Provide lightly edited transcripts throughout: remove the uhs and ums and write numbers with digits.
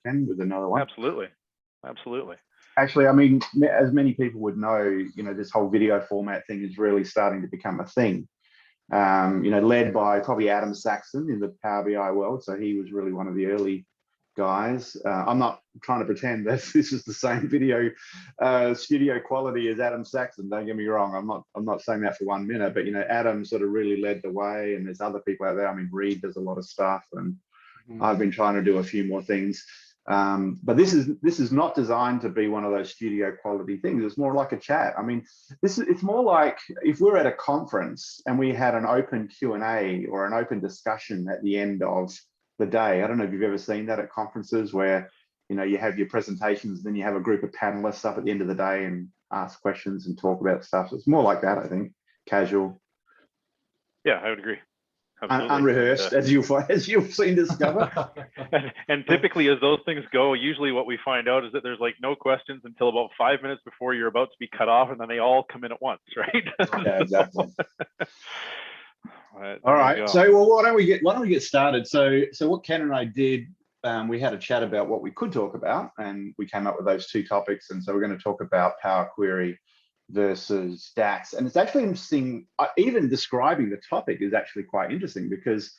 Ken, with another one. Absolutely. Absolutely. Actually, I mean, as many people would know, you know, this whole video format thing is really starting to become a thing. You know, led by probably Adam Saxon in the Power BI world. So he was really one of the early guys. I'm not trying to pretend that this is the same video studio quality as Adam Saxon. Don't get me wrong. I'm not saying that for 1 minute. But you know, Adam sort of really led the way, and there's other people out there. I mean, Reed does a lot of stuff, and I've been trying to do a few more things. But this is not designed to be one of those studio quality things. It's more like a chat. I mean, it's more like if we're at a conference and we had an open Q&A or an open discussion at the end of the day. I don't know if you've ever seen that at conferences where, you know, you have your presentations, then you have a group of panelists up at the end of the day and ask questions and talk about stuff. So it's more like that, I think, casual. Yeah, I would agree. Absolutely. Unrehearsed, as you've seen discover. and typically, as those things go, usually what we find out is that there's like no questions until about 5 minutes before you're about to be cut off, and then they all come in at once, right? Yeah, exactly. Right, all right. So, well, why don't we get started? So what Ken and I did, we had a chat about what we could talk about, and we came up with those two topics. And so we're going to talk about Power Query versus DAX. And it's actually interesting, even describing the topic is actually quite interesting, because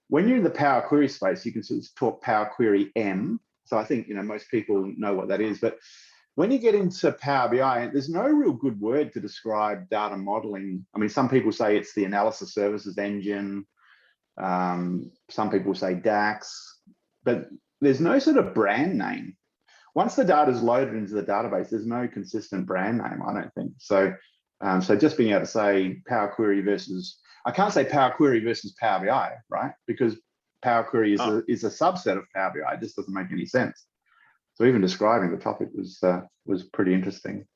when you're in the Power Query space, you can sort of talk Power Query M. So I think, you know, most people know what that is. But when you get into Power BI, there's no real good word to describe data modeling. I mean, some people say it's the analysis services engine. Some people say DAX, but there's no sort of brand name. Once the data is loaded into the database, there's no consistent brand name, I don't think. So, so just being able to say Power Query versus, I can't say Power Query versus Power BI, right? Because Power Query is a subset of Power BI. It just doesn't make any sense. So even describing the topic was pretty interesting.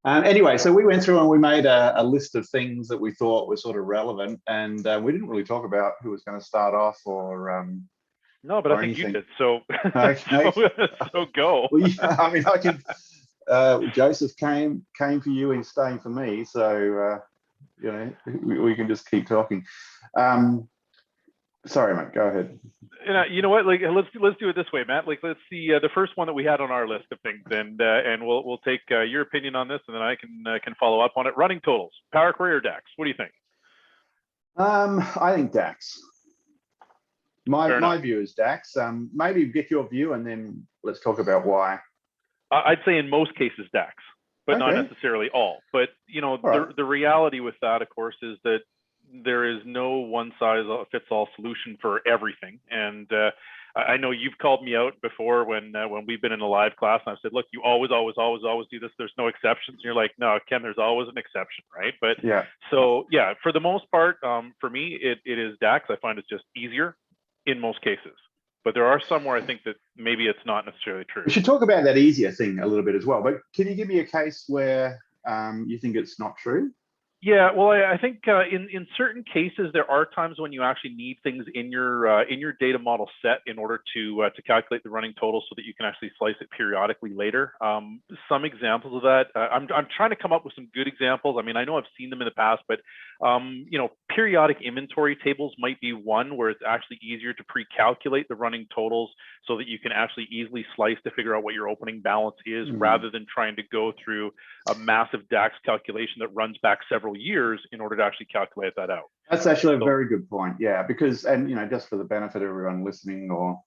Anyway, so we went through and we made a list of things that we thought were sort of relevant, and we didn't really talk about who was going to start off or no, but I think anything. You did. So, okay. so go. Well, yeah, I mean, I can. Joseph came for you and staying for me, so you know, we can just keep talking. Sorry, mate. Go ahead. You know what? Like, let's do it this way, Matt. Like, let's see the first one that we had on our list of things, and we'll take your opinion on this, and then I can follow up on it. Running totals, Power Query or DAX? What do you think? I think DAX. My view is DAX. Maybe get your view, and then let's talk about why. I'd say in most cases DAX, but not necessarily all. But you know, the reality with that, of course, is that there is no one size fits all solution for everything. And I know you've called me out before when we've been in a live class, and I've said, look, you always do this. There's no exceptions. And you're like, no, Ken, there's always an exception, right? But yeah. So yeah, for the most part, for me, it is DAX. I find it's just easier in most cases. But there are some where I think that maybe it's not necessarily true. We should talk about that easier thing a little bit as well. But can you give me a case where you think it's not true? Yeah, well, I think in certain cases there are times when you actually need things in your data model set in order to calculate the running total so that you can actually slice it periodically later. Some examples of that, I'm trying to come up with some good examples. I mean, I know I've seen them in the past, but you know, periodic inventory tables might be one where it's actually easier to pre-calculate the running totals so that you can actually easily slice to figure out what your opening balance is, rather than trying to go through a massive DAX calculation that runs back several years in order to actually calculate that out. That's actually a very good point. Yeah, because, and you know, just for the benefit of everyone listening, or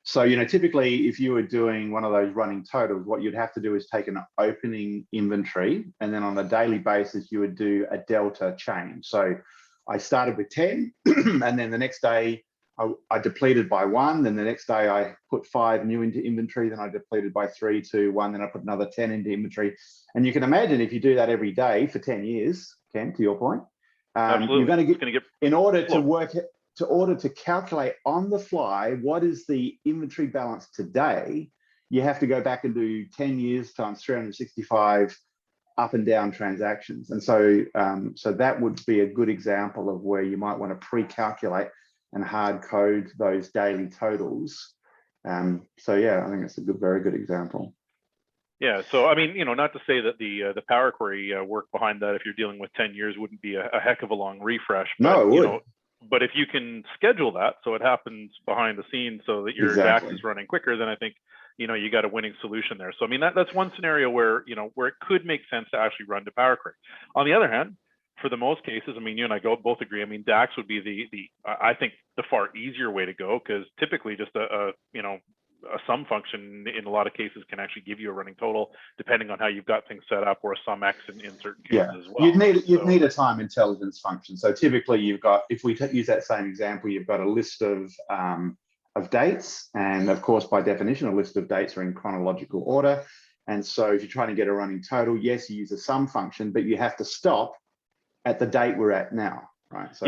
so you know, typically if you were doing one of those running totals, what you'd have to do is take an opening inventory, and then on a daily basis you would do a delta change. So I started with 10 and then the next day I depleted by 1, then the next day I put 5 new into inventory, then I depleted by 3, 2, 1, then I put another 10 into inventory. And you can imagine if you do that every day for 10 years, Ken, to your point, you're going to get, in order to calculate on the fly what is the inventory balance today, you have to go back and do 10 years times 365 up and down transactions. And so, so that would be a good example of where you might want to pre-calculate and hard code those daily totals. So yeah, I think it's a very good example. Yeah, so I mean, you know, not to say that the Power Query work behind that, if you're dealing with 10 years, wouldn't be a heck of a long refresh. But, no, it would. You know, But if you can schedule that so it happens behind the scenes so that your DAX is running quicker, then I think, you know, you got a winning solution there. So I mean, that's one scenario where, you know, where it could make sense to actually run to Power Query. On the other hand, for the most cases, I mean, you and I both agree. I mean, DAX would be the I think the far easier way to go, because typically just a sum function in a lot of cases can actually give you a running total depending on how you've got things set up, or a sum x in certain cases as well. You'd need a time intelligence function. So typically you've got, if we use that same example, you've got a list of dates, and of course by definition a list of dates are in chronological order. And so if you're trying to get a running total, yes, you use a sum function, but you have to stop at the date we're at now, right? So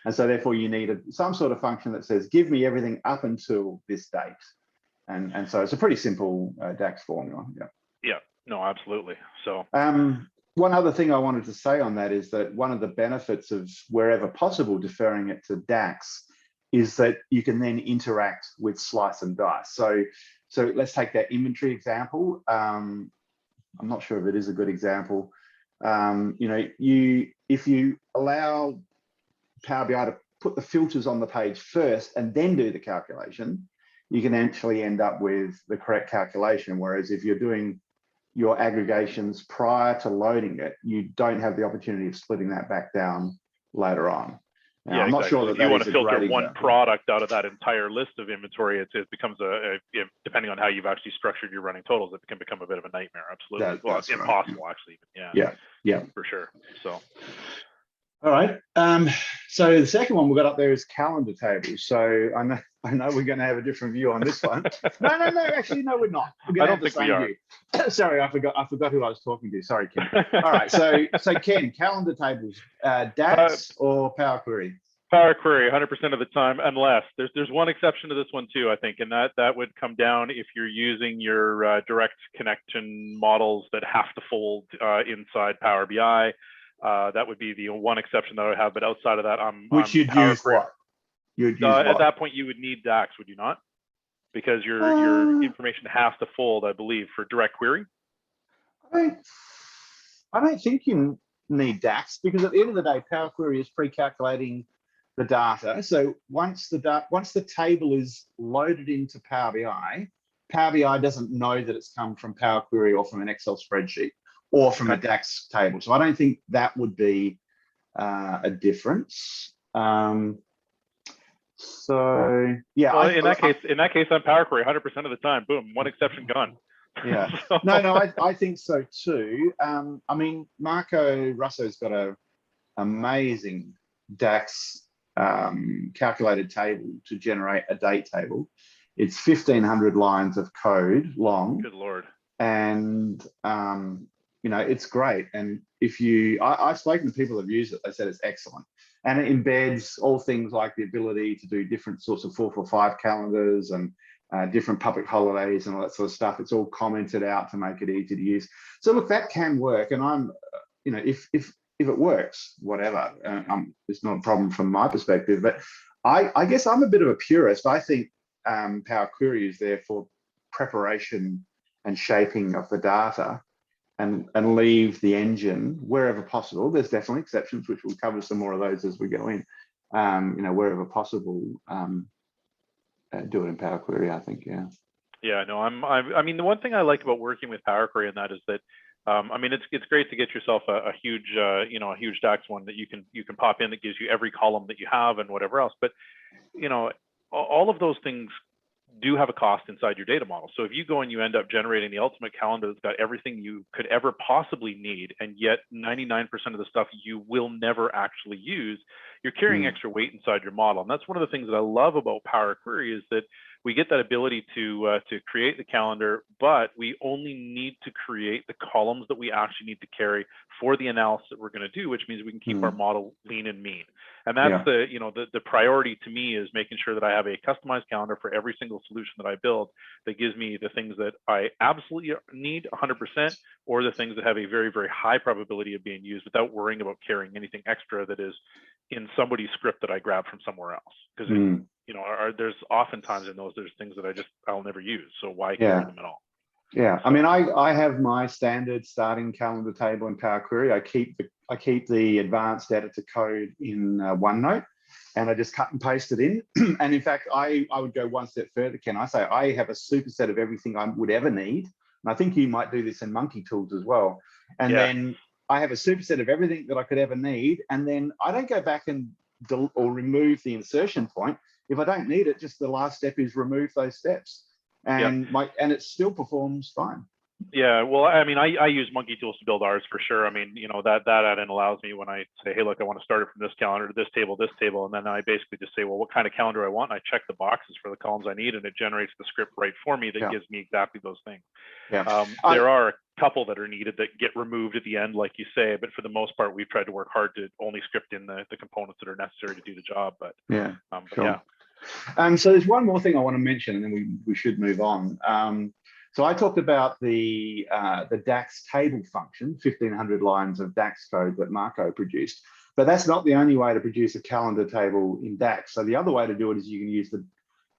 and so therefore you need some sort of function that says, give me everything up until this date. And so it's a pretty simple DAX formula. Yeah, no, absolutely. So one other thing I wanted to say on that is that one of the benefits of, wherever possible, deferring it to DAX is that you can then interact with slice and dice. So let's take that inventory example. I'm not sure if it is a good example. You know, if you allow Power BI to put the filters on the page first and then do the calculation, you can actually end up with the correct calculation. Whereas if you're doing your aggregations prior to loading it, you don't have the opportunity of splitting that back down later on. Now, I'm not sure that you want to filter one product out of that entire list of inventory. It becomes depending on how you've actually structured your running totals, it can become a bit of a nightmare. Absolutely. Well, it's impossible actually. Yeah, for sure. So. All right. So the second one we've got up there is calendar tables. So I know we're going to have a different view on this one. No. Actually, no, we're not. I don't think we are. Sorry, I forgot who I was talking to. Sorry, Ken. All right. So Ken, calendar tables, DAX or Power Query? Power Query, 100% of the time, unless there's one exception to this one too, I think, and that would come down if you're using your direct connection models that have to fold inside Power BI. That would be the one exception that I would have, but outside of that, you'd use what? You'd use at that point, you would need DAX, would you not? Because your information has to fold, I believe, for direct query. I don't think you need DAX, because at the end of the day, Power Query is pre-calculating the data. So once the table is loaded into Power BI doesn't know that it's come from Power Query or from an Excel spreadsheet or from a DAX table. So I don't think that would be a difference. So yeah. Well, in that case, I'm Power Query 100% of the time. Boom, one exception gone. Yeah. No, I think so too. I mean, Marco Russo's got an amazing DAX calculated table to generate a date table. It's 1,500 lines of code long. Good Lord. And you know, it's great. And if I've spoken to people who've used it, they said it's excellent. And it embeds all things like the ability to do different sorts of 445 calendars and different public holidays and all that sort of stuff. It's all commented out to make it easy to use. So look, that can work. And I'm, you know, if it works, whatever, it's not a problem from my perspective. But I guess I'm a bit of a purist. I think Power Query is there for preparation and shaping of the data, and leave the engine wherever possible. There's definitely exceptions, which we'll cover some more of those as we go in. You know, wherever possible, do it in Power Query, I think. Yeah, no, I mean, the one thing I like about working with Power Query and that is that, I mean, it's great to get yourself a huge, you know, a huge DAX one that you can pop in that gives you every column that you have and whatever else. But, you know, all of those things do have a cost inside your data model. So if you go and you end up generating the ultimate calendar that's got everything you could ever possibly need, and yet 99% of the stuff you will never actually use, you're carrying extra weight inside your model. And that's one of the things that I love about Power Query, is that we get that ability to create the calendar, but we only need to create the columns that we actually need to carry for the analysis that we're going to do, which means we can keep our model lean and mean. And that's the, you know, the priority to me is making sure that I have a customized calendar for every single solution that I build that gives me the things that I absolutely need 100%, or the things that have a very, very high probability of being used without worrying about carrying anything extra that is in somebody's script that I grabbed from somewhere else. Because you know, there's oftentimes in those, there's things that I'll never use. So why carry them at all? Yeah, I mean, I have my standard starting calendar table in Power Query. I keep the advanced editor code in OneNote. and I just cut and paste it in. And in fact, I would go one step further, Ken. I say I have a superset of everything I would ever need. And I think you might do this in Monkey Tools as well. And then I have a superset of everything that I could ever need. And then I don't go back and or remove the insertion point. If I don't need it, just the last step is remove those steps. And and it still performs fine. Yeah, well, I mean, I use Monkey Tools to build ours for sure. I mean, you know, that add-in allows me when I say, hey, look, I want to start it from this calendar to this table, and then I basically just say, well, what kind of calendar I want, and I check the boxes for the columns I need, and it generates the script right for me that gives me exactly those things. There are a couple that are needed that get removed at the end, like you say, but for the most part, we've tried to work hard to only script in the components that are necessary to do the job. But so there's one more thing I want to mention, and then we should move on. So I talked about the DAX table function, 1,500 lines of DAX code that Marco produced, but that's not the only way to produce a calendar table in DAX. So the other way to do it is you can use the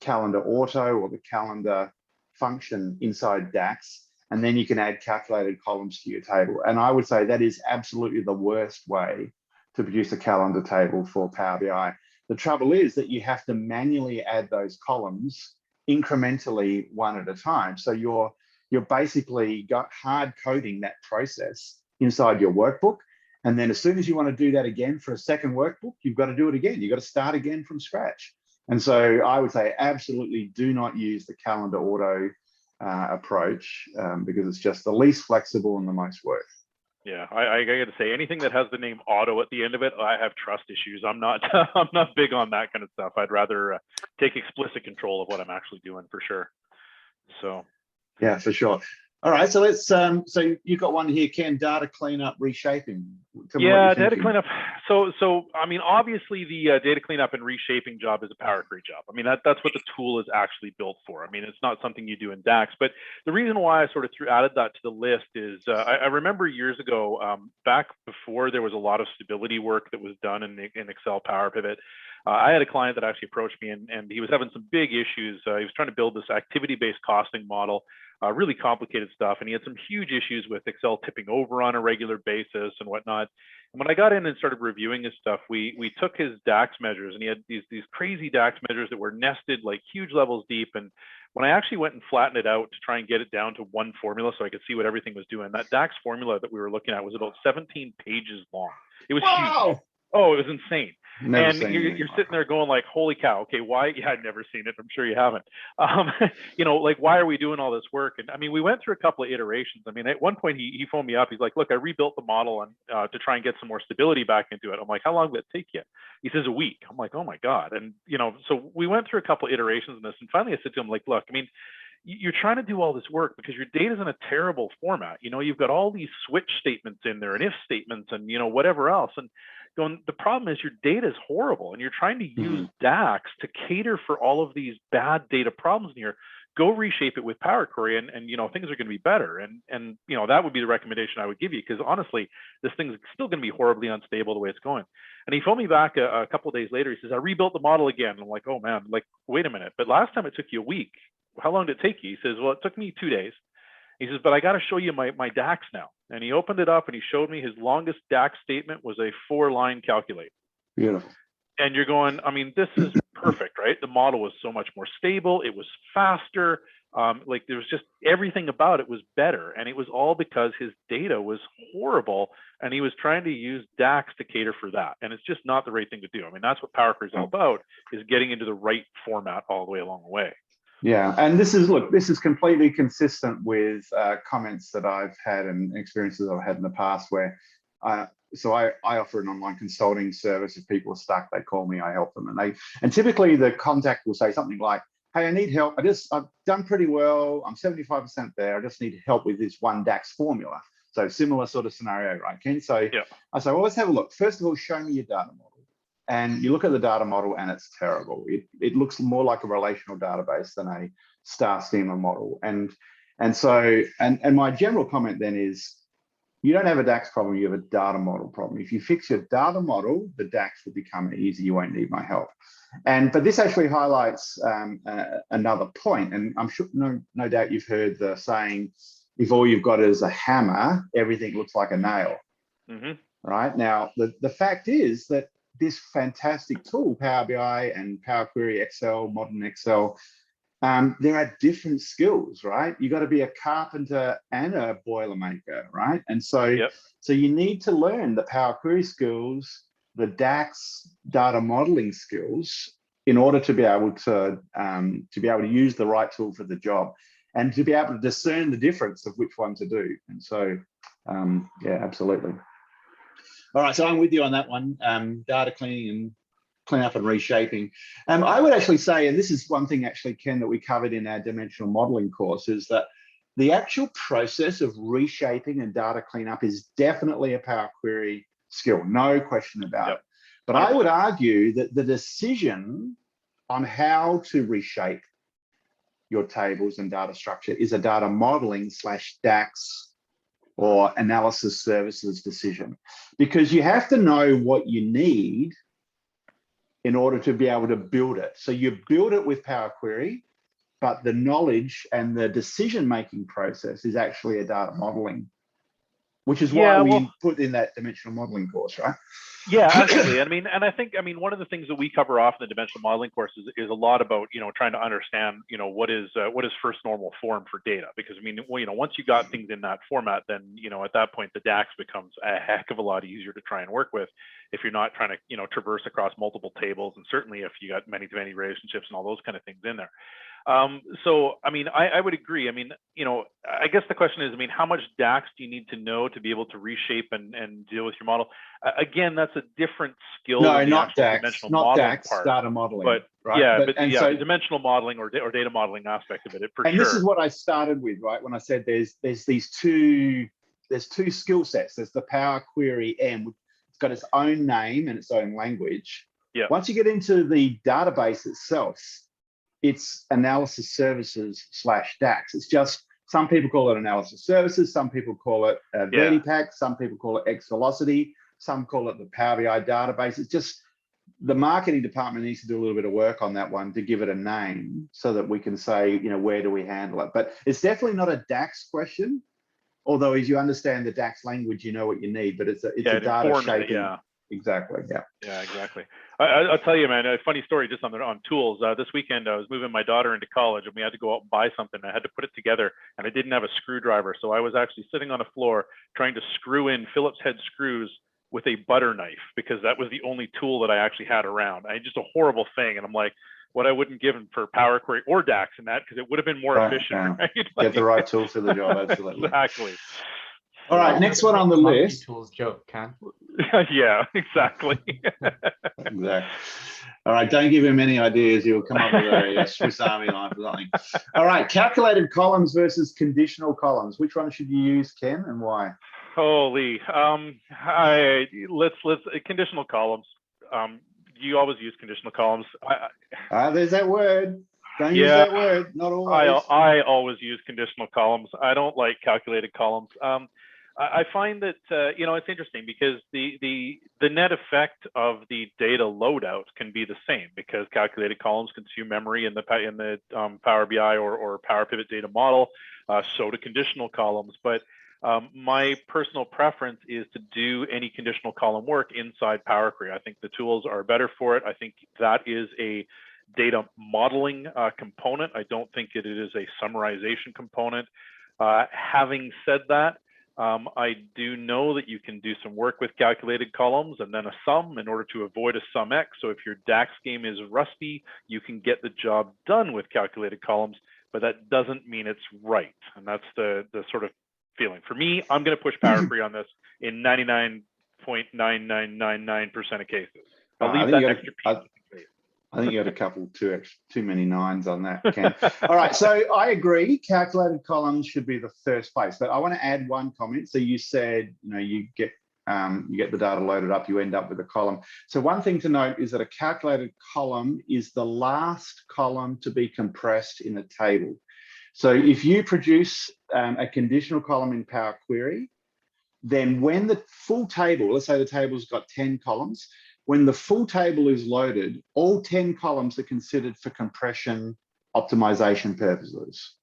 calendar auto or the calendar function inside DAX, and then you can add calculated columns to your table. And I would say that is absolutely the worst way to produce a calendar table for Power BI. The trouble is that you have to manually add those columns incrementally one at a time. So you're basically hard coding that process inside your workbook. And then as soon as you want to do that again for a second workbook, you've got to do it again. You've got to start again from scratch. And so I would say absolutely do not use the calendar auto approach because it's just the least flexible and the most work. Yeah, I got to say, anything that has the name auto at the end of it, I have trust issues. I'm not I'm not big on that kind of stuff. I'd rather take explicit control of what I'm actually doing for sure. So yeah, for sure. All right, so let's so you've got one here, Ken, data cleanup, reshaping. Yeah, data cleanup. So I mean, obviously the data cleanup and reshaping job is a Power Query job. I mean, that's what the tool is actually built for. I mean, it's not something you do in DAX. But the reason why I sort of added that to the list is I remember years ago, back before there was a lot of stability work that was done in Excel Power Pivot. I had a client that actually approached me, and he was having some big issues. He was trying to build this activity-based costing model. Really complicated stuff, and he had some huge issues with Excel tipping over on a regular basis and whatnot. And when I got in and started reviewing his stuff, we took his DAX measures, and he had these crazy DAX measures that were nested like huge levels deep. And when I actually went and flattened it out to try and get it down to one formula so I could see what everything was doing, that DAX formula that we were looking at was about 17 pages long. It was huge. Oh, it was insane. And you're sitting there going like, holy cow, okay, why? Yeah, I'd never seen it. I'm sure you haven't. You know, like, why are we doing all this work? And I mean, we went through a couple of iterations. I mean, at one point he phoned me up. He's like, look, I rebuilt the model and to try and get some more stability back into it. I'm like, how long did it take you? He says, a week. I'm like, oh my God. And, you know, so we went through a couple of iterations in this. And finally I said to him, like, look, I mean, you're trying to do all this work because your data's in a terrible format. You know, you've got all these switch statements in there and if statements and, you know, whatever else. And going, the problem is your data is horrible and you're trying to use DAX to cater for all of these bad data problems in here. Go reshape it with Power Query and you know, things are going to be better. And you know, that would be the recommendation I would give you, because honestly, this thing's still going to be horribly unstable the way it's going. And he phoned me back a couple of days later. He says, I rebuilt the model again. I'm like, oh man, like, wait a minute. But last time it took you a week. How long did it take you? He says, well, it took me 2 days. He says, but I got to show you my DAX now. And he opened it up and he showed me his longest DAX statement was a 4-line calculate. Beautiful. And you're going, I mean, this is perfect, right? The model was so much more stable. It was faster. Like there was just everything about it was better. And it was all because his data was horrible. And he was trying to use DAX to cater for that. And it's just not the right thing to do. I mean, that's what Power Query is all about, is getting into the right format all the way along the way. Yeah, and this is completely consistent with comments that I've had and experiences I've had in the past where, so I offer an online consulting service. If people are stuck, they call me, I help them. And typically the contact will say something like, hey, I need help. I've done pretty well. I'm 75% there. I just need help with this one DAX formula. So similar sort of scenario, right, Ken? So yeah. I say, well, let's have a look. First of all, show me your data model. And you look at the data model and it's terrible. It looks more like a relational database than a star schema model. And so my general comment then is, you don't have a DAX problem, you have a data model problem. If you fix your data model, the DAX will become easy. You won't need my help. But this actually highlights another point. And I'm sure, no doubt you've heard the saying, if all you've got is a hammer, everything looks like a nail. Right? Now, the fact is that this fantastic tool, Power BI and Power Query, Excel, modern Excel, there are different skills, right? You got to be a carpenter and a boilermaker, right? And so, so you need to learn the Power Query skills, the DAX data modeling skills, in order to be able to use the right tool for the job, and to be able to discern the difference of which one to do. And so, yeah, absolutely. All right, so I'm with you on that one. Data cleaning and cleanup and reshaping. I would actually say, and this is one thing actually, Ken, that we covered in our dimensional modeling course, is that the actual process of reshaping and data cleanup is definitely a Power Query skill, no question about it. But I would argue that the decision on how to reshape your tables and data structure is a data modeling / DAX or analysis services decision, because you have to know what you need in order to be able to build it. So you build it with Power Query, but the knowledge and the decision-making process is actually a data modeling, which is why we put in that dimensional modeling course, right? Yeah, absolutely. And I think one of the things that we cover off in the dimensional modeling course is a lot about, trying to understand, what is first normal form for data, because once you got things in that format, then, at that point, the DAX becomes a heck of a lot easier to try and work with if you're not trying to, traverse across multiple tables, and certainly if you got many-to-many relationships and all those kind of things in there. So, I would agree. I guess the question is, how much DAX do you need to know to be able to reshape and deal with your model? Again, that's a different skill. No, not DAX, not DAX, part, data modeling. But right? yeah, so, the dimensional modeling or data modeling aspect of it, for and sure. This is what I started with, right? When I said there's two skill sets. There's the Power Query M, it's got its own name and its own language. Yeah. Once you get into the database itself, it's analysis services / DAX. It's just, some people call it analysis services, some people call it Vertipack, some people call it X Velocity, some call it the Power BI database. It's just, the marketing department needs to do a little bit of work on that one to give it a name so that we can say, where do we handle it? But it's definitely not a DAX question, although as you understand the DAX language, you know what you need, but it's a data shaping. Exactly. Yeah, exactly. I'll tell you, man, a funny story just on tools. This weekend, I was moving my daughter into college, and we had to go out and buy something. I had to put it together, and I didn't have a screwdriver. So I was actually sitting on the floor trying to screw in Phillips head screws with a butter knife, because that was the only tool that I actually had around. Just a horrible thing. And I'm like, what I wouldn't give him for Power Query or DAX in that, because it would have been more efficient. Yeah. Right? Get the right tool for the job, absolutely. Exactly. All right, next one on the list. Tools joke, Ken. Yeah, exactly. Exactly. All right, don't give him any ideas. He'll come up with a Swiss Army knife or something. All right, calculated columns versus conditional columns. Which one should you use, Ken, and why? Holy, let's conditional columns. You always use conditional columns. There's that word. Don't use that word. Not always. I always use conditional columns. I don't like calculated columns. I find that it's interesting, because the net effect of the data loadout can be the same, because calculated columns consume memory in the Power BI or Power Pivot data model. So do conditional columns, but my personal preference is to do any conditional column work inside Power Query. I think the tools are better for it. I think that is a data modeling component. I don't think it is a summarization component. Having said that, I do know that you can do some work with calculated columns and then a sum in order to avoid a sum X. So if your DAX game is rusty, you can get the job done with calculated columns, but that doesn't mean it's right. And that's the sort of feeling. For me, I'm going to push Power Query on this in 99.9999% of cases. I'll leave that extra piece. I think you had a couple too many nines on that, Ken. All right, so I agree. Calculated columns should be the first place, but I want to add one comment. So you said, you get the data loaded up, you end up with a column. So one thing to note is that a calculated column is the last column to be compressed in a table. So if you produce a conditional column in Power Query, then when the full table, let's say the table's got 10 columns, when the full table is loaded, all 10 columns are considered for compression optimization purposes.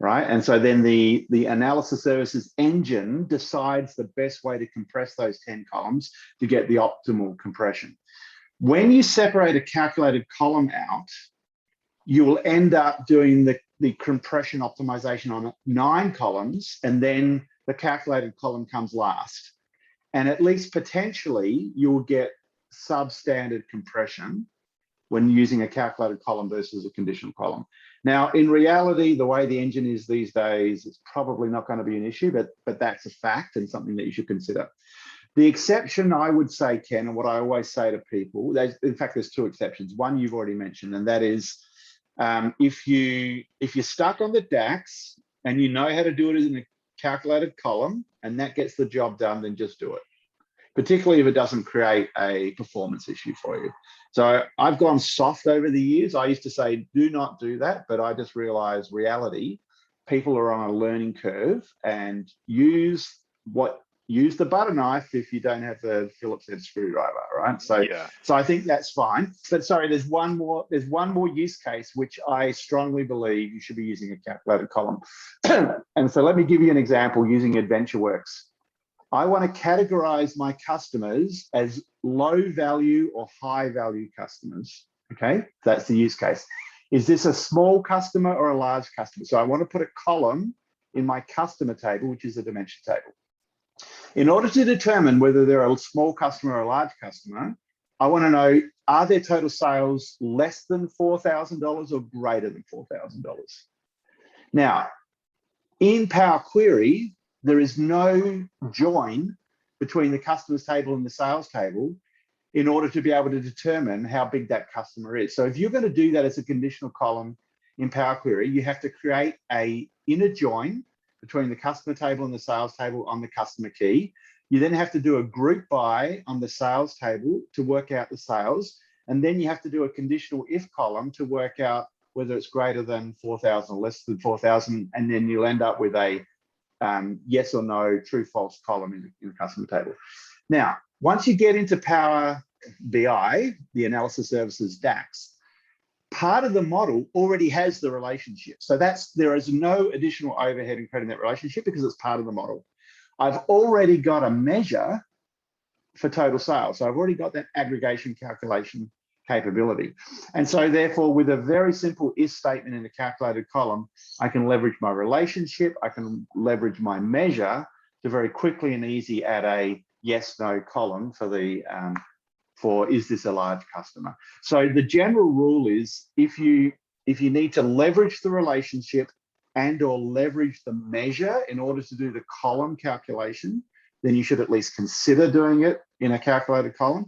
right? And so then the analysis services engine decides the best way to compress those 10 columns to get the optimal compression. When you separate a calculated column out, you will end up doing the compression optimization on 9 columns, and then the calculated column comes last. And at least potentially, you'll get substandard compression when using a calculated column versus a conditional column. Now, in reality, the way the engine is these days, it's probably not going to be an issue, but that's a fact and something that you should consider. The exception, I would say, Ken, and what I always say to people, in fact, there's 2 exceptions. One you've already mentioned, and that is if you're stuck on the DAX and you know how to do it in a calculated column and that gets the job done, then just do it, particularly if it doesn't create a performance issue for you. So I've gone soft over the years. I used to say, do not do that, but I just realized reality, people are on a learning curve, and use the butter knife if you don't have the Phillips head screwdriver, right? So, yeah. So I think that's fine. But sorry, there's one more use case which I strongly believe you should be using a calculated column. And so let me give you an example using AdventureWorks. I want to categorize my customers as low value or high value customers. Okay, that's the use case. Is this a small customer or a large customer? So I want to put a column in my customer table, which is a dimension table. In order to determine whether they're a small customer or a large customer, I want to know, are their total sales less than $4,000 or greater than $4,000? Now, in Power Query, there is no join between the customers table and the sales table in order to be able to determine how big that customer is. So if you're going to do that as a conditional column in Power Query, you have to create an inner join between the customer table and the sales table on the customer key. You then have to do a group by on the sales table to work out the sales. And then you have to do a conditional if column to work out whether it's greater than 4,000 or less than 4,000. And then you'll end up with a yes or no, true, false column in the customer table. Now, once you get into Power BI, the analysis services DAX, part of the model already has the relationship. So there is no additional overhead in creating that relationship because it's part of the model. I've already got a measure for total sales. So I've already got that aggregation calculation capability. And so therefore, with a very simple if statement in a calculated column, I can leverage my relationship, I can leverage my measure to very quickly and easy add a yes, no column for the for is this a large customer. So the general rule is if you need to leverage the relationship and or leverage the measure in order to do the column calculation, then you should at least consider doing it in a calculated column.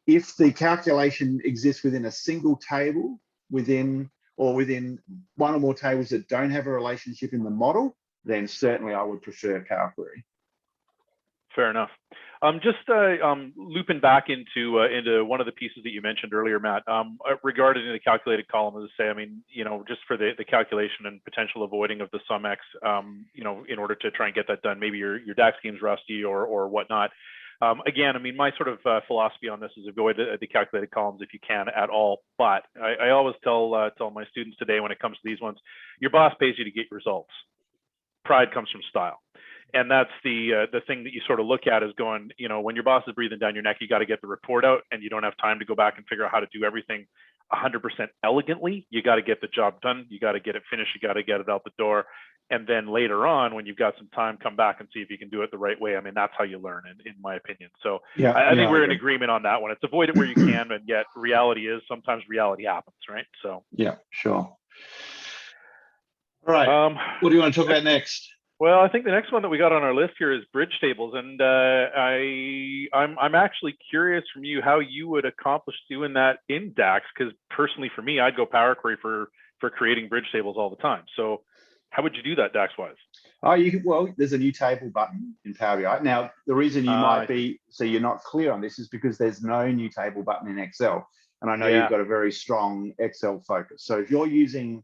If the calculation exists within a single table, within one or more tables that don't have a relationship in the model, then certainly I would prefer Power Query. Fair enough. Just looping back into one of the pieces that you mentioned earlier, Matt, regarding the calculated column, as I say, I mean, you know, just for the calculation and potential avoiding of the SumX, you know, in order to try and get that done, maybe your DAX scheme's rusty or whatnot. Again, I mean, my sort of philosophy on this is avoid the calculated columns if you can at all. But I always tell my students today when it comes to these ones, your boss pays you to get results. Pride comes from style. And that's the thing that you sort of look at is going, you know, when your boss is breathing down your neck, you got to get the report out and you don't have time to go back and figure out how to do everything 100% elegantly. You got to get the job done. You got to get it finished. You got to get it out the door. And then later on, when you've got some time, come back and see if you can do it the right way. I mean, that's how you learn, in my opinion. So yeah, I think we're in agreement on that one. It's avoid it where you can, and yet reality is sometimes reality happens, right? So yeah, sure. All right. What do you want to talk about next? Well, I think the next one that we got on our list here is bridge tables, and I'm actually curious from you how you would accomplish doing that in DAX, because personally for me, I'd go Power Query for creating bridge tables all the time. So how would you do that DAX-wise? Oh, well, there's a new table button in Power BI. Now, the reason you might be, so you're not clear on this, is because there's no new table button in Excel. And I know you've got a very strong Excel focus. So if you're using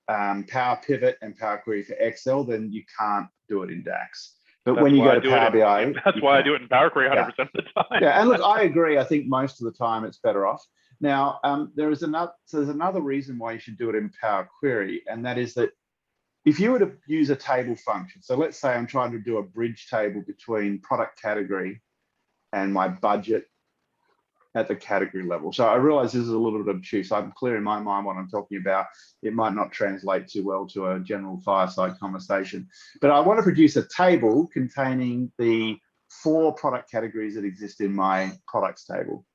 Power Pivot and Power Query for Excel, then you can't do it in DAX. But when you go to Power BI, that's why I do it in Power Query 100% of the time. Yeah, and look, I agree. I think most of the time it's better off. Now, there's another reason why you should do it in Power Query, and that is that if you were to use a table function, so let's say I'm trying to do a bridge table between product category and my budget at the category level. So I realize this is a little bit obtuse. I'm clear in my mind what I'm talking about. It might not translate too well to a general fireside conversation, but I want to produce a table containing the 4 product categories that exist in my products table.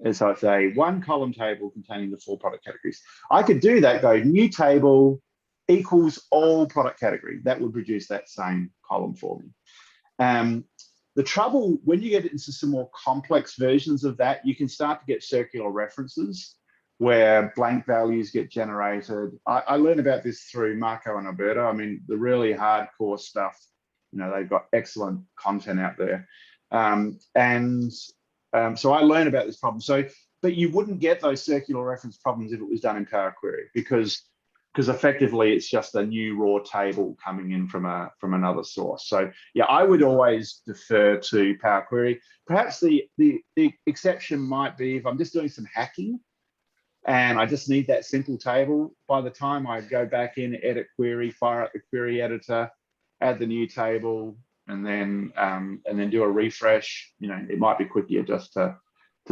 And so it's a 1-column table containing the 4 product categories. I could do that, go new table equals all product category. That would produce that same column for me. The trouble, when you get into some more complex versions of that, you can start to get circular references where blank values get generated. I learned about this through Marco and Alberto. I mean, the really hardcore stuff, you know, they've got excellent content out there. So I learned about this problem. So, but you wouldn't get those circular reference problems if it was done in Power Query, because effectively it's just a new raw table coming in from another source. So yeah, I would always defer to Power Query. Perhaps the exception might be if I'm just doing some hacking and I just need that simple table. By the time I go back in, edit query, fire up the query editor, add the new table, and then do a refresh, you know, it might be quicker just to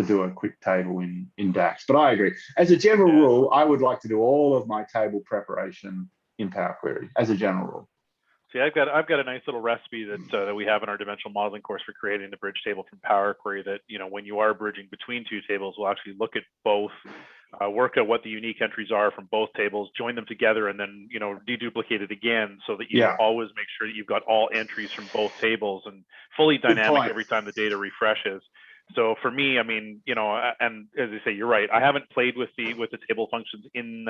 do a quick table in DAX. But I agree. As a general rule, I would like to do all of my table preparation in Power Query as a general rule. See, I've got a nice little recipe that we have in our dimensional modeling course for creating the bridge table from Power Query that, you know, when you are bridging between 2 tables, we'll actually look at both, work out what the unique entries are from both tables, join them together, and then, you know, deduplicate it again so that you always make sure that you've got all entries from both tables and fully dynamic every time the data refreshes. So for me, I mean, you know, and as I say, you're right. I haven't played with the table functions in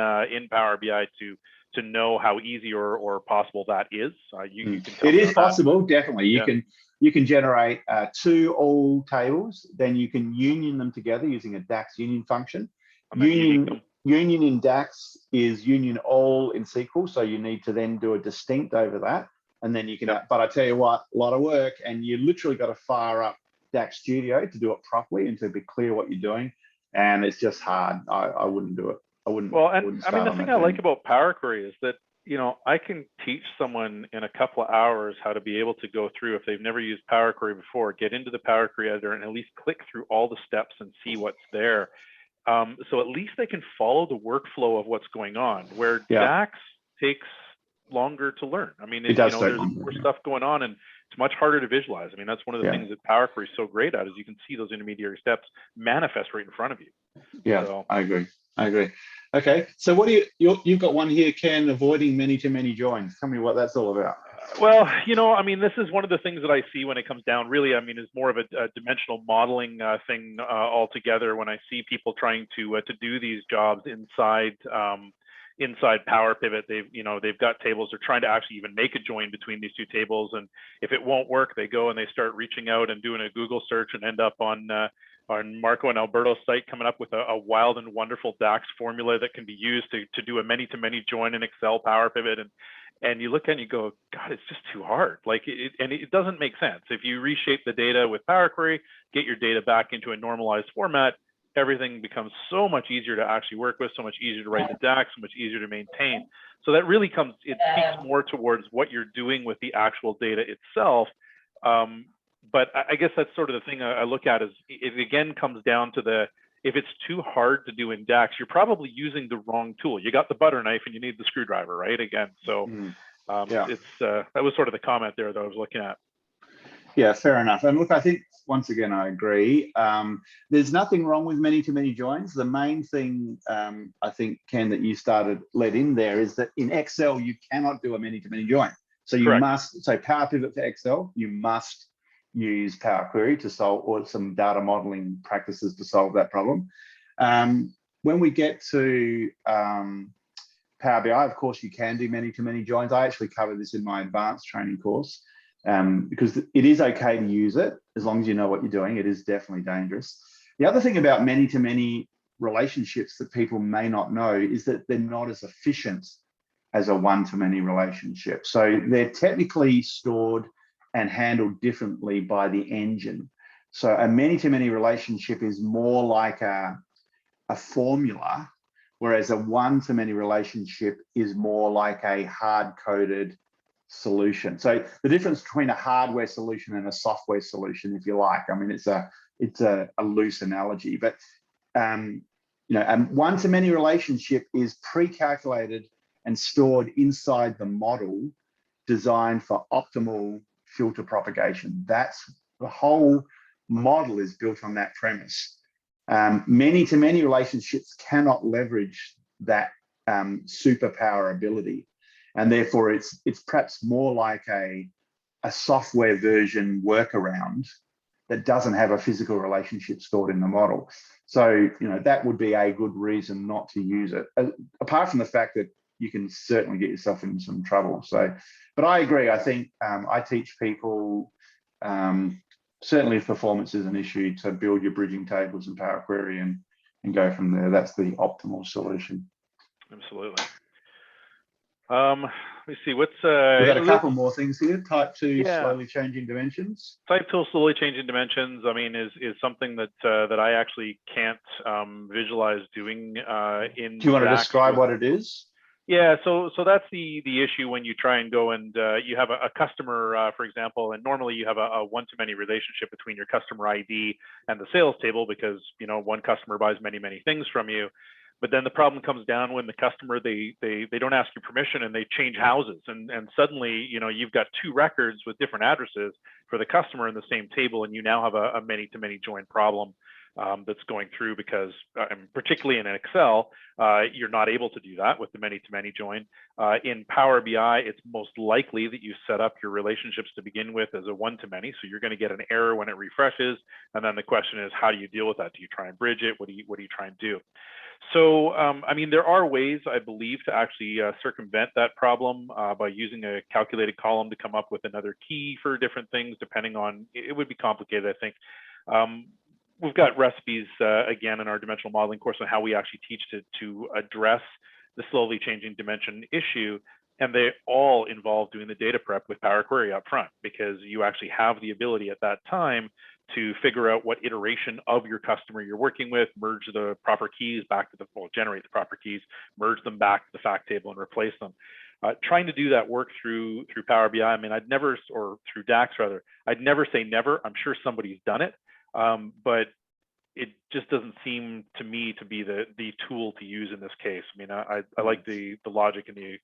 Power BI to know how easy or possible that is. You can tell it is possible, that. Definitely. You can generate 2 all tables, then you can union them together using a DAX union function. Union in DAX is union all in SQL, so you need to then do a distinct over that, and then you can. But I tell you what, a lot of work, and you literally got to fire up DAX Studio to do it properly and to be clear what you're doing, and it's just hard. I wouldn't do it. I wouldn't. Well, and I mean, the thing I like about Power Query is that, you know, I can teach someone in a couple of hours how to be able to go through, if they've never used Power Query before, get into the Power Query editor and at least click through all the steps and see what's there. So at least they can follow the workflow of what's going on, where DAX takes longer to learn. I mean, there's more stuff going on and it's much harder to visualize. I mean, that's one of the things that Power Query is so great at, is you can see those intermediary steps manifest right in front of you. Yeah, so, I agree. Okay, so what do you've got one here, Ken, avoiding many-to-many joins. Tell me what that's all about. Well, you know, I mean, this is one of the things that I see when it comes down, really, I mean, is more of a dimensional modeling thing altogether. When I see people trying to do these jobs inside Power Pivot, they've got tables. They're trying to actually even make a join between these 2 tables, and if it won't work, they go and they start reaching out and doing a Google search and end up on Marco and Alberto's site, coming up with a wild and wonderful DAX formula that can be used to do a many-to-many join in Excel Power Pivot. And you look at it and you go, God, it's just too hard. Like, it doesn't make sense. If you reshape the data with Power Query, get your data back into a normalized format, everything becomes so much easier to actually work with, so much easier to write the DAX, so much easier to maintain. So that really it speaks more towards what you're doing with the actual data itself. But I guess that's sort of the thing I look at, is it again comes down to if it's too hard to do in DAX, you're probably using the wrong tool. You got the butter knife and you need the screwdriver, right? Again, so that was sort of the comment there that I was looking at. Yeah, fair enough. And look, I think once again, I agree. There's nothing wrong with many-to-many joins. The main thing, I think, Ken, that you led in there, is that in Excel, you cannot do a many-to-many join. So you must, so Power Pivot for Excel, you must use Power Query to solve, or some data modeling practices to solve that problem. When we get to Power BI, of course, you can do many-to-many joins. I actually cover this in my advanced training course, because it is okay to use it as long as you know what you're doing. It is definitely dangerous. The other thing about many-to-many relationships that people may not know is that they're not as efficient as a one-to-many relationship. So they're technically stored and handled differently by the engine. So a many-to-many relationship is more like a formula whereas a one-to-many relationship is more like a hard-coded solution. So the difference between a hardware solution and a software solution, if you like, I mean, it's a loose analogy, but you know, a one-to-many relationship is pre-calculated and stored inside the model designed for optimal filter propagation. That's the whole model is built on that premise. Many-to-many relationships cannot leverage that superpower ability. And therefore it's perhaps more like a software version workaround that doesn't have a physical relationship stored in the model. So, you know, that would be a good reason not to use it, apart from the fact that you can certainly get yourself in some trouble. So, but I agree. I think I teach people, certainly if performance is an issue, to build your bridging tables in Power Query and go from there. That's the optimal solution. Absolutely. Let me see, what's we've got a couple more things here. Type 2 slowly changing dimensions. Type 2 slowly changing dimensions, I mean, is something that that I actually can't visualize doing in Do you want to DAX describe what it is? Yeah, so that's the issue when you try and go and you have a customer, for example, and normally you have a one-to-many relationship between your customer ID and the sales table, because, you know, one customer buys many things from you. But then the problem comes down when the customer, they don't ask you permission and they change houses, and suddenly, you know, you've got two records with different addresses for the customer in the same table, and you now have a many-to-many join problem that's going through, because particularly in Excel, you're not able to do that with the many-to-many join. In Power BI, it's most likely that you set up your relationships to begin with as a one-to-many, so you're going to get an error when it refreshes, and then the question is, how do you deal with that? Do you try and bridge it? What do you try and do? So, I mean, there are ways, I believe, to actually circumvent that problem by using a calculated column to come up with another key for different things, depending on, it would be complicated, I think. We've got recipes, again, in our dimensional modeling course on how we actually teach to address the slowly changing dimension issue. And they all involve doing the data prep with Power Query up front, because you actually have the ability at that time to figure out what iteration of your customer you're working with, merge the proper keys back to generate the proper keys, merge them back to the fact table and replace them. Trying to do that work through Power BI, I mean, or through DAX rather, I'd never say never. I'm sure somebody's done it, but it just doesn't seem to me to be the tool to use in this case. I mean, I like the logic and the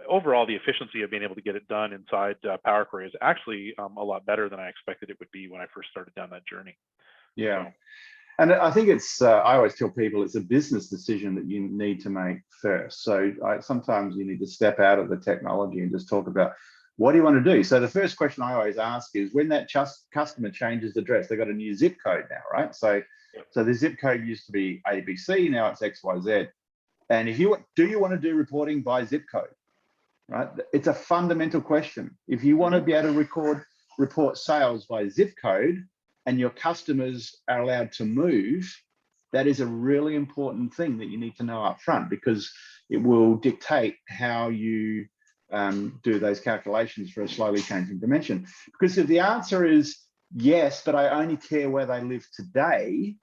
overall, the efficiency of being able to get it done inside Power Query is actually a lot better than I expected it would be when I first started down that journey. Yeah. So. And I think it's, I always tell people it's a business decision that you need to make first. So sometimes you need to step out of the technology and just talk about, what do you want to do? So the first question I always ask is, when that customer changes address, they've got a new zip code now, right? So the zip code used to be ABC, now it's XYZ. And do you want to do reporting by zip code? Right? It's a fundamental question. If you want to be able to report sales by zip code and your customers are allowed to move, that is a really important thing that you need to know up front, because it will dictate how you do those calculations for a slowly changing dimension. Because if the answer is yes, but I only care where they live today,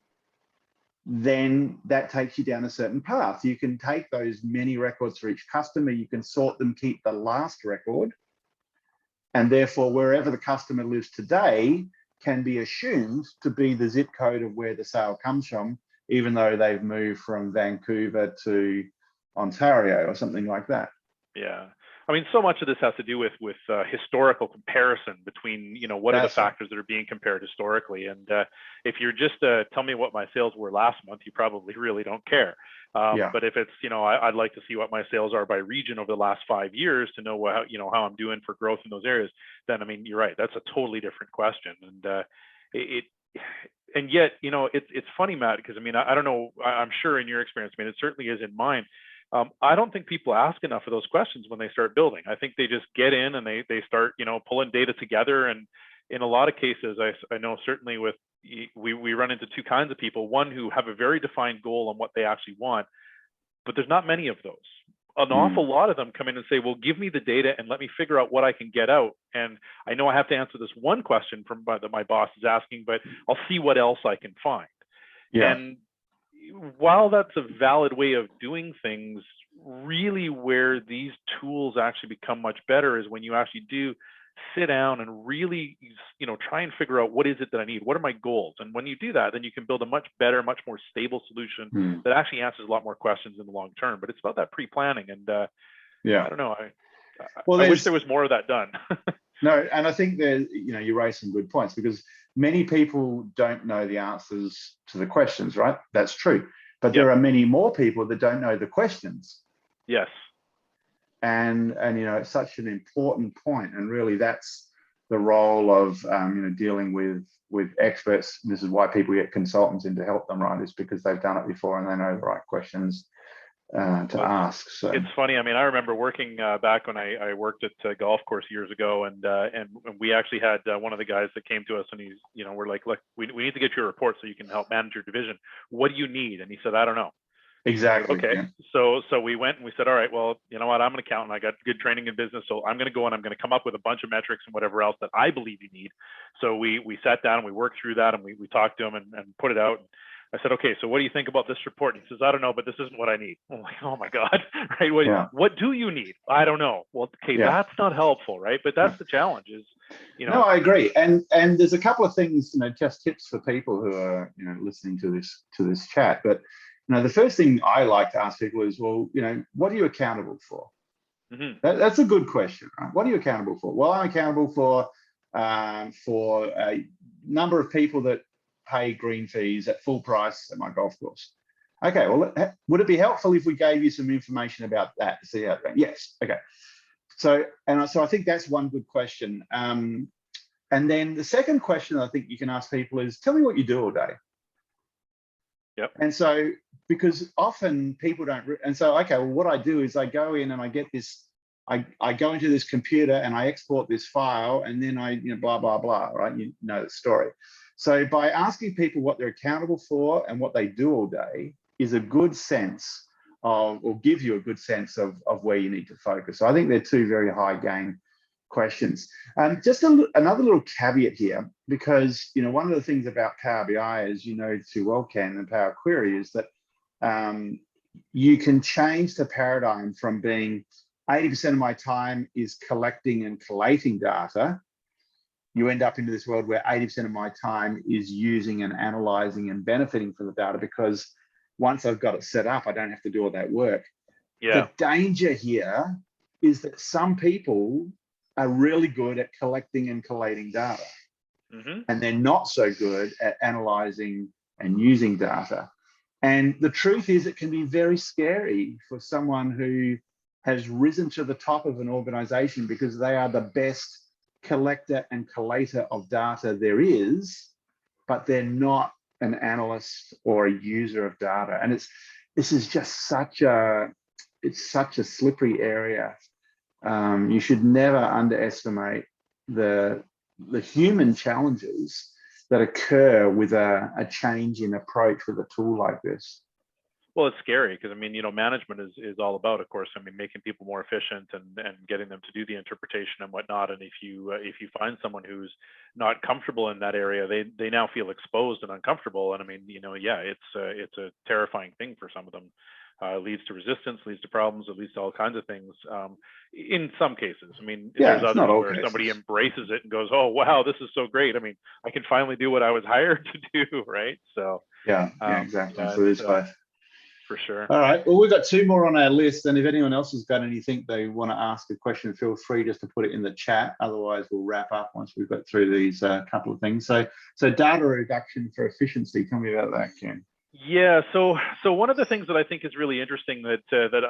then that takes you down a certain path. You can take those many records for each customer, you can sort them, keep the last record, and therefore wherever the customer lives today can be assumed to be the zip code of where the sale comes from, even though they've moved from Vancouver to Ontario or something like that. Yeah. I mean, so much of this has to do with historical comparison between, you know, what are the factors that are being compared historically. And if you're just tell me what my sales were last month, you probably really don't care. But if it's, you know, I'd like to see what my sales are by region over the last 5 years to know how, you know, how I'm doing for growth in those areas, then, I mean, you're right. That's a totally different question. And and yet, you know, it's funny, Matt, because I mean, I don't know, I'm sure in your experience, I mean, it certainly is in mine. I don't think people ask enough of those questions when they start building. I think they just get in and they start, you know, pulling data together. And in a lot of cases, I know certainly with, we run into two kinds of people. One who have a very defined goal on what they actually want, but there's not many of those. An awful lot of them come in and say, well, give me the data and let me figure out what I can get out. And I know I have to answer this one question that my boss is asking, but I'll see what else I can find. Yeah. And while that's a valid way of doing things, really where these tools actually become much better is when you actually do sit down and really, try and figure out what is it that I need, what are my goals, and when you do that, then you can build a much better, much more stable solution that actually answers a lot more questions in the long term. But it's about that pre-planning, and I don't know, I wish there was more of that done. No, and I think that you raise some good points, because many people don't know the answers to the questions, right? That's true, but there are many more people that don't know the questions. Yes. And it's such an important point, and really that's the role of dealing with experts. This is why people get consultants in to help them, right? Is because they've done it before and they know the right questions to ask. So it's funny. I mean, I remember working back when I worked at a golf course years ago, and we actually had one of the guys that came to us, and he's, we're like, look, we need to get you a report so you can help manage your division. What do you need? And he said, I don't know. Exactly. Okay. Yeah. So we went and we said, all right, well, you know what? I'm an accountant. I got good training in business. So I'm going to go and I'm going to come up with a bunch of metrics and whatever else that I believe you need. So we sat down and we worked through that, and we talked to him and put it out. I said, okay, so what do you think about this report? And he says, I don't know, but this isn't what I need. I'm like, oh my God, right? What do you need? I don't know. Well, okay, that's not helpful, right? But that's the challenge is, No, I agree. And there's a couple of things, just tips for people who are, listening to this chat. But the first thing I like to ask people is, well, what are you accountable for? That's a good question, right? What are you accountable for? Well, I'm accountable for a number of people that pay green fees at full price at my golf course. Okay, well, would it be helpful if we gave you some information about that to see how it went? Yes. Okay. So I think that's one good question. And then the second question I think you can ask people is, tell me what you do all day. Yep. And so, because often people don't, and so, okay, well, what I do is I go in and I get this, I go into this computer and I export this file, and then I, blah, blah, blah, right? You know the story. So by asking people what they're accountable for and what they do all day is a good sense of, or gives you a good sense of where you need to focus. So I think they're two very high gain questions. Just another little caveat here, because one of the things about Power BI, as you know too well, Ken, and Power Query, is that you can change the paradigm from being 80% of my time is collecting and collating data. You end up into this world where 80% of my time is using and analyzing and benefiting from the data, because once I've got it set up, I don't have to do all that work. The danger here is that some people are really good at collecting and collating data, and they're not so good at analyzing and using data. And the truth is, it can be very scary for someone who has risen to the top of an organization because they are the best collector and collator of data there is, but they're not an analyst or a user of data. And this is just such a slippery area. You should never underestimate the human challenges that occur with a change in approach with a tool like this. Well, it's scary because, I mean, management is all about, of course, making people more efficient and getting them to do the interpretation and whatnot. And if you find someone who's not comfortable in that area, they now feel exposed and uncomfortable. And it's a terrifying thing for some of them. Leads to resistance, leads to problems, it leads to all kinds of things. In some cases, there's others where somebody embraces it and goes, "Oh, wow, this is so great. I can finally do what I was hired to do," right? So exactly. So there's both. For sure. All right. Well, we've got two more on our list, and if anyone else has got anything they want to ask a question, feel free just to put it in the chat. Otherwise, we'll wrap up once we've got through these couple of things. So data reduction for efficiency. Tell me about that, Ken. Yeah, so one of the things that I think is really interesting that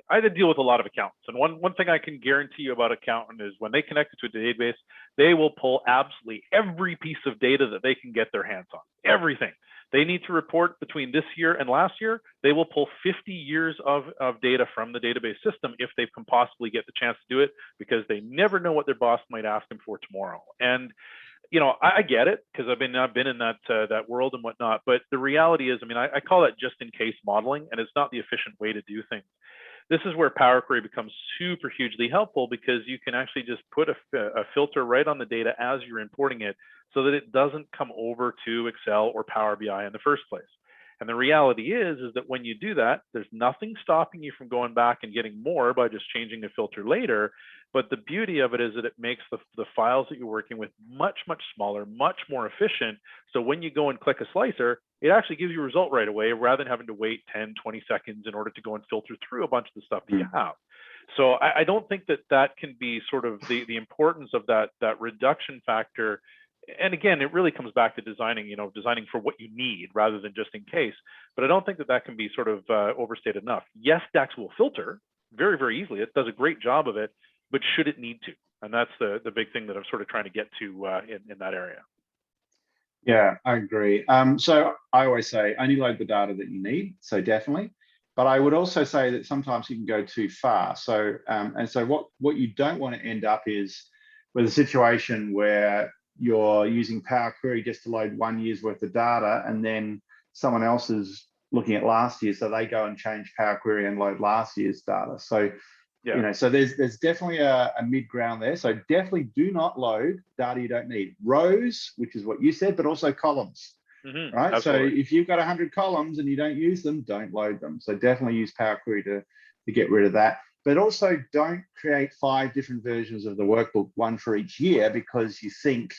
I deal with a lot of accountants, and one thing I can guarantee you about accountant is when they connect it to a database, they will pull absolutely every piece of data that they can get their hands on. Everything. They need to report between this year and last year. They will pull 50 years of data from the database system if they can possibly get the chance to do it, because they never know what their boss might ask them for tomorrow. And I get it, because I've been in that world and whatnot. But the reality is, I call it just in case modeling, and it's not the efficient way to do things. This is where Power Query becomes super hugely helpful, because you can actually just put a filter right on the data as you're importing it, so that it doesn't come over to Excel or Power BI in the first place. And the reality is that when you do that, there's nothing stopping you from going back and getting more by just changing the filter later. But the beauty of it is that it makes the files that you're working with much, much smaller, much more efficient. So when you go and click a slicer, it actually gives you a result right away rather than having to wait 10, 20 seconds in order to go and filter through a bunch of the stuff that you have. So I don't think that can be sort of the importance of that reduction factor. And again, it really comes back to designing, designing for what you need rather than just in case. But I don't think that can be sort of overstated enough. Yes, DAX will filter very, very easily. It does a great job of it, but should it need to? And that's the big thing that I'm sort of trying to get to in that area. Yeah, I agree. So I always say only load the data that you need. So definitely. But I would also say that sometimes you can go too far. So and so what you don't want to end up is with a situation where you're using Power Query just to load 1 year's worth of data, and then someone else is looking at last year, so they go and change Power Query and load last year's data. So so there's definitely a mid ground there. So definitely do not load data you don't need. Rows, which is what you said, but also columns. Right. Absolutely. So if you've got 100 columns and you don't use them, don't load them. So definitely use Power Query to get rid of that. But also don't create 5 different versions of the workbook, one for each year, because you think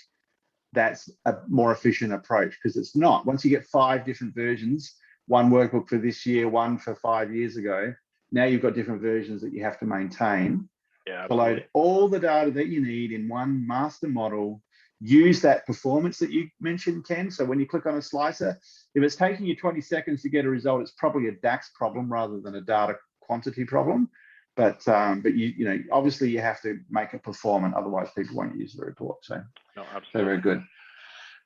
that's a more efficient approach, because it's not. Once you get 5 different versions, one workbook for this year, one for 5 years ago, now you've got different versions that you have to maintain. Yeah, to load all the data that you need in one master model. Use that performance that you mentioned, Ken. So when you click on a slicer, if it's taking you 20 seconds to get a result, it's probably a DAX problem rather than a data quantity problem. But obviously you have to make it performant, otherwise people won't use the report. So no, absolutely. So very good.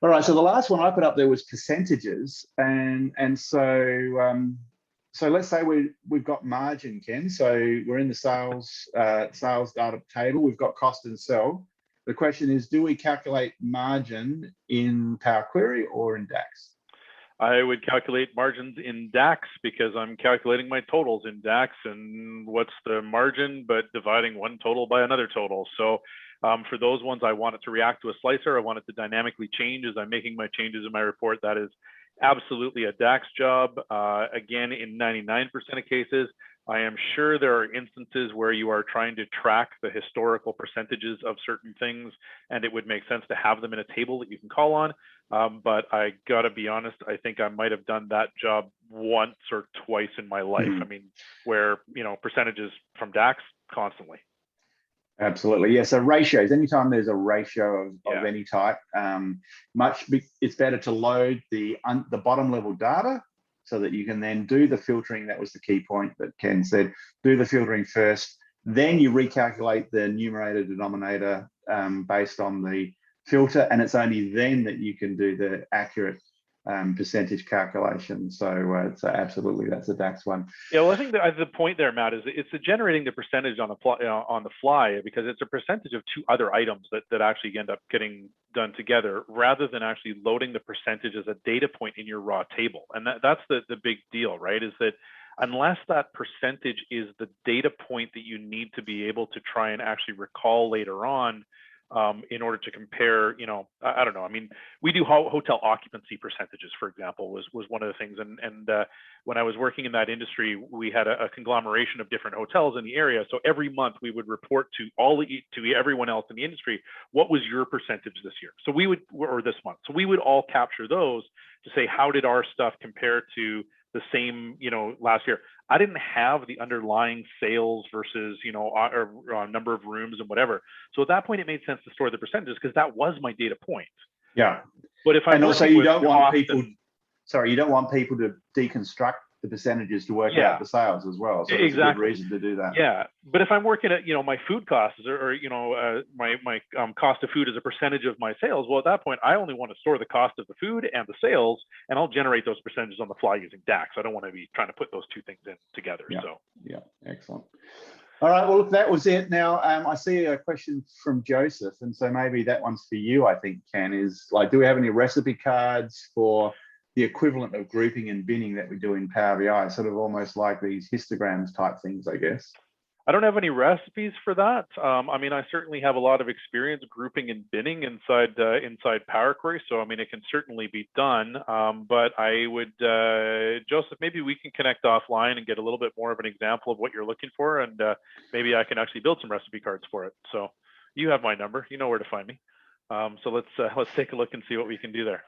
All right. So the last one I put up there was percentages, and so let's say we've got margin, Ken. So we're in the sales data table. We've got cost and sell. The question is, do we calculate margin in Power Query or in DAX? I would calculate margins in DAX because I'm calculating my totals in DAX, and what's the margin but dividing one total by another total. So for those ones, I want it to react to a slicer. I want it to dynamically change as I'm making my changes in my report. That is absolutely a DAX job. Again, in 99% of cases, I am sure there are instances where you are trying to track the historical percentages of certain things, and it would make sense to have them in a table that you can call on. But I gotta be honest, I think I might have done that job once or twice in my life. I mean, where, percentages from DAX constantly. Absolutely. Yeah. So ratios, anytime there's a ratio of any type, it's better to load the bottom level data so that you can then do the filtering. That was the key point that Ken said. Do the filtering first, then you recalculate the numerator denominator based on the filter, and it's only then that you can do the accurate percentage calculation. So absolutely, that's a DAX one. Yeah, well, I think the point there, Matt, is it's generating the percentage on the fly because it's a percentage of 2 other items that actually end up getting done together, rather than actually loading the percentage as a data point in your raw table. And that's the big deal, right? Is that unless that percentage is the data point that you need to be able to try and actually recall later on, in order to compare, I don't know. I mean, we do hotel occupancy percentages, for example, was one of the things. And when I was working in that industry, we had a conglomeration of different hotels in the area. So every month we would report to everyone else in the industry, what was your percentage this year? So we would, or this month. So we would all capture those to say, how did our stuff compare to the same, last year? I didn't have the underlying sales versus, or number of rooms and whatever. So at that point, it made sense to store the percentages because that was my data point. Yeah. But if I'm and also you don't want people, you don't want people to deconstruct the percentages to work out the sales as well. So it's a good reason to do that. Yeah, but if I'm working at my food costs or my cost of food as a percentage of my sales, well, at that point I only want to store the cost of the food and the sales, and I'll generate those percentages on the fly using DAX. I don't want to be trying to put those 2 things in together. Yeah, excellent. All right, well, look, that was it. Now I see a question from Joseph, and so maybe that one's for you. I think, Ken, is like, do we have any recipe cards for the equivalent of grouping and binning that we do in Power BI, sort of almost like these histograms type things, I guess? I don't have any recipes for that. I mean, I certainly have a lot of experience grouping and binning inside Power Query, so I mean, it can certainly be done. But I would, Joseph, maybe we can connect offline and get a little bit more of an example of what you're looking for, and maybe I can actually build some recipe cards for it. So you have my number, you know where to find me. So let's take a look and see what we can do there.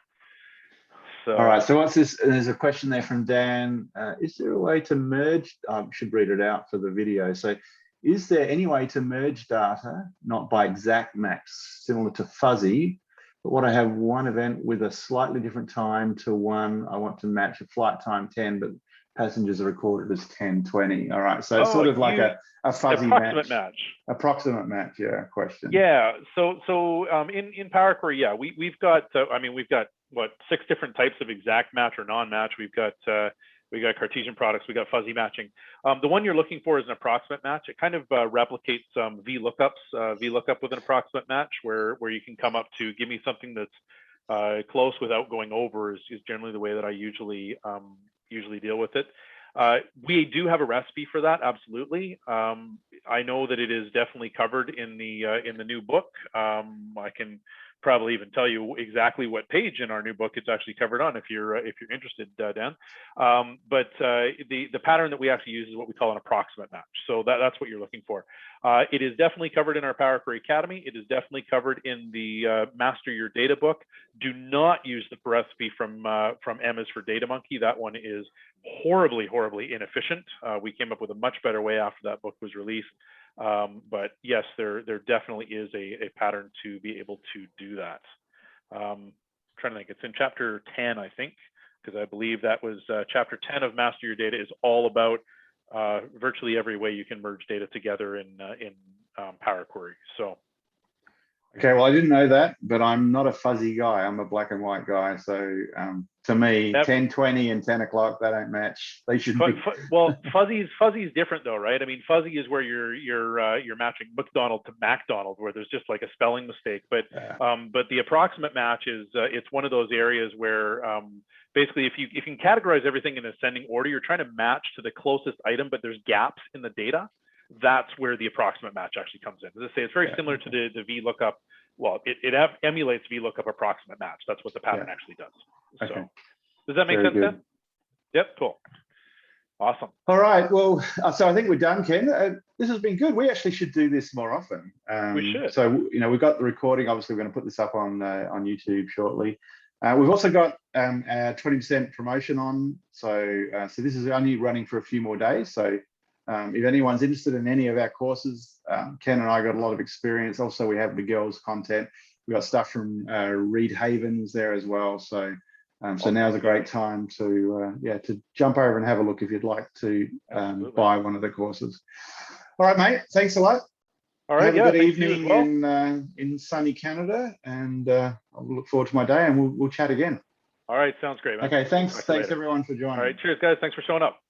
So, all right, so what's this? There's a question there from Dan. Is there a way to merge? I should read it out for the video. So, is there any way to merge data, not by exact match, similar to fuzzy, but what I have one event with a slightly different time to one, I want to match a flight time 10, but passengers are recorded as 10:20. All right, so it's sort of like a fuzzy match. Approximate match, yeah, question. Yeah, so in Power Query, yeah, we've got, I mean, we've got what, 6 different types of exact match or non-match. We've got Cartesian products, we got fuzzy matching. The one you're looking for is an approximate match. It kind of replicates VLOOKUPs, VLOOKUP with an approximate match, where you can come up to give me something that's close without going over is generally the way that I usually deal with it. We do have a recipe for that, absolutely. I know that it is definitely covered in the new book. I can probably even tell you exactly what page in our new book it's actually covered on if you're interested, Dan. But the pattern that we actually use is what we call an approximate match. So that's what you're looking for. It is definitely covered in our Power Query Academy. It is definitely covered in the Master Your Data book. Do not use the recipe from M is for Data Monkey. That one is horribly inefficient. We came up with a much better way after that book was released. But yes, there definitely is a pattern to be able to do that. I'm trying to think, it's in chapter 10, I think, because I believe that was chapter 10 of Master Your Data is all about virtually every way you can merge data together in Power Query. So. Okay, well, I didn't know that, but I'm not a fuzzy guy. I'm a black and white guy. So to me, 10:20 and 10 o'clock, they don't match. They should be. Well, fuzzy's different though, right? I mean, fuzzy is where you're matching McDonald to MacDonald, where there's just like a spelling mistake. But but the approximate match is it's one of those areas where basically if you can categorize everything in ascending order, you're trying to match to the closest item, but there's gaps in the data. That's where the approximate match actually comes in. As I say, it's very similar to the VLOOKUP. Well, it emulates VLOOKUP approximate match. That's what the pattern actually does. Okay. So, does that make sense, Dan? Yep, cool. Awesome. All right. Well, so I think we're done, Ken. This has been good. We actually should do this more often. We should. So, you know, we've got the recording. Obviously, we're going to put this up on YouTube shortly. We've also got a 20% promotion on. So this is only running for a few more days. So if anyone's interested in any of our courses, Ken and I got a lot of experience. Also, we have Miguel's content. We got stuff from Reed Havens there as well. So now's a great time to jump over and have a look if you'd like to buy one of the courses. All right, mate. Thanks a lot. All right. Have a good evening in sunny Canada, and I'll look forward to my day, and we'll chat again. All right. Sounds great, man. Okay. Thanks everyone for joining. All right. Cheers, guys. Thanks for showing up.